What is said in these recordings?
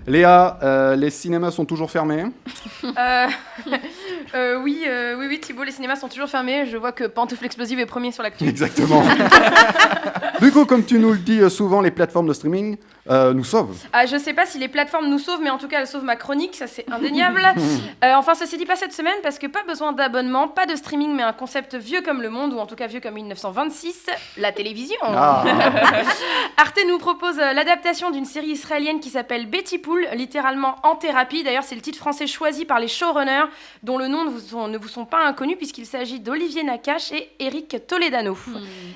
Léa, les cinémas sont toujours fermés? Oui, Thibaut, les cinémas sont toujours fermés. Je vois que Pantoufle Explosive est premier sur l'actu. Exactement. Du coup, comme tu nous le dis souvent, les plateformes de streaming nous sauvent. Je sais pas si les plateformes nous sauvent, mais en tout cas, elles sauvent ma chronique, ça c'est indéniable. Enfin, ceci dit, pas cette semaine, parce que pas besoin d'abonnement, pas de streaming, mais un concept vieux comme le monde, ou en tout cas vieux comme 1926, la télévision. Arte nous propose l'adaptation d'une série israélienne qui s'appelle Betty Pool, littéralement En thérapie. D'ailleurs, c'est le titre français choisi par les showrunners, dont le nom ne vous sont pas inconnus, puisqu'il s'agit d'Olivier Nakache et Eric Toledano.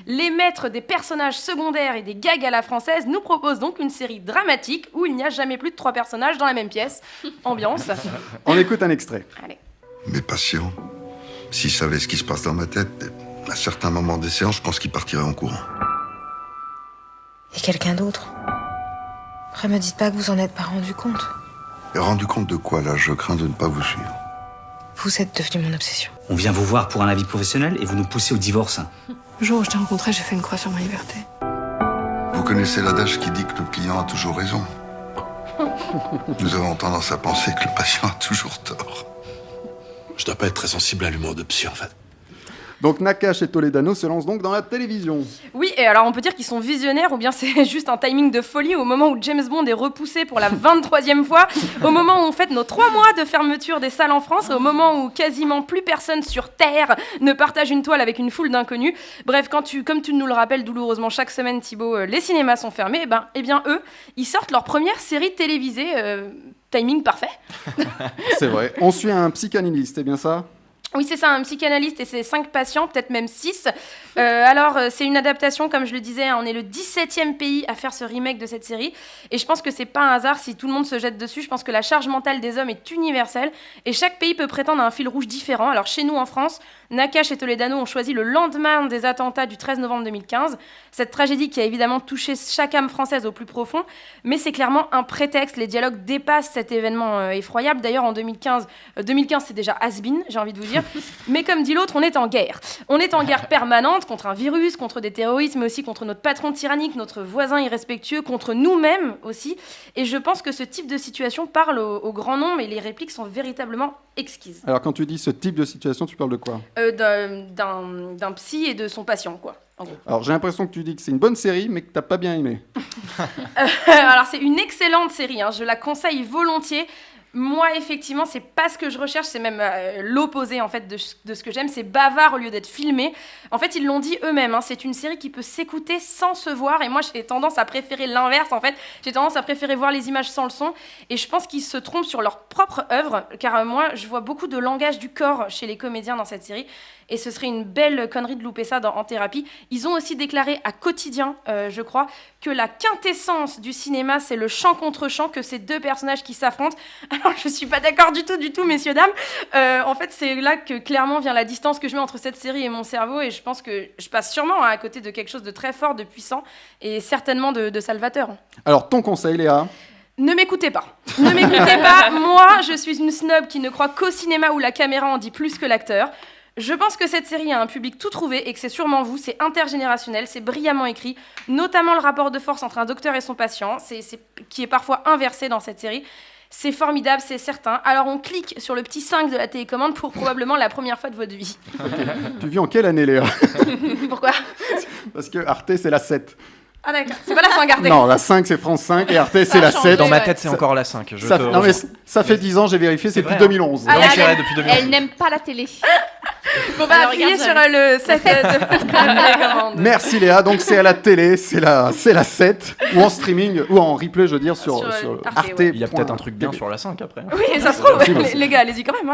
Les maîtres des personnages secondaires et des gags à la française nous proposent donc une série dramatique où il n'y a jamais plus de 3 personnages dans la même pièce. Ambiance. On écoute un extrait. Allez. Mes patients, s'ils savaient ce qui se passe dans ma tête, à certains moments des séances, je pense qu'ils partiraient en courant. Et quelqu'un d'autre? Après, me dites pas que vous en êtes pas rendu compte. Et rendu compte de quoi, là? Je crains de ne pas vous suivre. Vous êtes devenu mon obsession. On vient vous voir pour un avis professionnel et vous nous poussez au divorce. Le jour où je t'ai rencontré, j'ai fait une croix sur ma liberté. Vous connaissez l'adage qui dit que le client a toujours raison. Nous avons tendance à penser que le patient a toujours tort. Je dois pas être très sensible à l'humour de psy, en fait. Donc Nakache et Toledano se lancent donc dans la télévision. Oui, et alors on peut dire qu'ils sont visionnaires, ou bien c'est juste un timing de folie au moment où James Bond est repoussé pour la 23e fois, au moment où on fête nos 3 mois de fermeture des salles en France, au moment où quasiment plus personne sur Terre ne partage une toile avec une foule d'inconnus. Bref, comme tu nous le rappelles douloureusement chaque semaine, Thibaut, les cinémas sont fermés, et bien eux, ils sortent leur première série télévisée, timing parfait. C'est vrai. On suit un psychanalyste, c'est bien ça? Oui, c'est ça, un psychanalyste et ses 5 patients, peut-être même 6. Alors, c'est une adaptation, comme je le disais, on est le 17e pays à faire ce remake de cette série. Et je pense que c'est pas un hasard si tout le monde se jette dessus. Je pense que la charge mentale des hommes est universelle. Et chaque pays peut prétendre à un fil rouge différent. Alors, chez nous, en France, Nakache et Toledano ont choisi le lendemain des attentats du 13 novembre 2015. Cette tragédie qui a évidemment touché chaque âme française au plus profond. Mais c'est clairement un prétexte. Les dialogues dépassent cet événement effroyable. D'ailleurs, en 2015 c'est déjà has-been, j'ai envie de vous dire. Mais comme dit l'autre, on est en guerre. On est en guerre permanente contre un virus, contre des terroristes, mais aussi contre notre patron tyrannique, notre voisin irrespectueux, contre nous-mêmes aussi. Et je pense que ce type de situation parle au grand nombre et les répliques sont véritablement exquises. Alors quand tu dis ce type de situation, tu parles de quoi? D'un psy et de son patient, quoi. En gros. Alors j'ai l'impression que tu dis que c'est une bonne série, mais que t'as pas bien aimé. Alors c'est une excellente série, je la conseille volontiers. Moi, effectivement, c'est pas ce que je recherche, c'est même l'opposé en fait de ce que j'aime. C'est bavard au lieu d'être filmé. En fait, ils l'ont dit eux-mêmes. C'est une série qui peut s'écouter sans se voir. Et moi, j'ai tendance à préférer l'inverse. En fait, j'ai tendance à préférer voir les images sans le son. Et je pense qu'ils se trompent sur leur propre œuvre, car moi, je vois beaucoup de langage du corps chez les comédiens dans cette série. Et ce serait une belle connerie de louper ça En thérapie. Ils ont aussi déclaré à Quotidien, je crois, que la quintessence du cinéma, c'est le chant contre chant, que ces 2 personnages qui s'affrontent. Alors, je suis pas d'accord du tout, messieurs, dames. En fait, c'est là que clairement vient la distance que je mets entre cette série et mon cerveau. Et je pense que je passe sûrement à côté de quelque chose de très fort, de puissant, et certainement de salvateur. Alors, ton conseil, Léa? Ne m'écoutez pas. Ne m'écoutez pas. Moi, je suis une snob qui ne croit qu'au cinéma où la caméra en dit plus que l'acteur. Je pense que cette série a un public tout trouvé et que c'est sûrement vous, c'est intergénérationnel, c'est brillamment écrit, notamment le rapport de force entre un docteur et son patient, qui est parfois inversé dans cette série. C'est formidable, c'est certain. Alors on clique sur le petit 5 de la télécommande pour probablement la première fois de votre vie. Okay. Tu vis en quelle année, Léa? Pourquoi? Parce que Arte, c'est la 7. Ah d'accord, c'est pas la 5 Arte. Non, la 5 c'est France 5 et Arte c'est la 7. Dans ma tête c'est encore la 5. Non mais ça fait 10 ans, j'ai vérifié, c'est depuis 2011. Ah, depuis 2011. Elle n'aime pas la télé. Bon appuyez sur le 7 de la télécommande. Merci Léa, donc c'est à la télé, c'est la 7, ou en streaming, ou en replay je veux dire sur Arte. Ouais. Il y a peut-être un truc bien sur la 5 après. Oui, ça se trouve, les gars, allez-y quand même.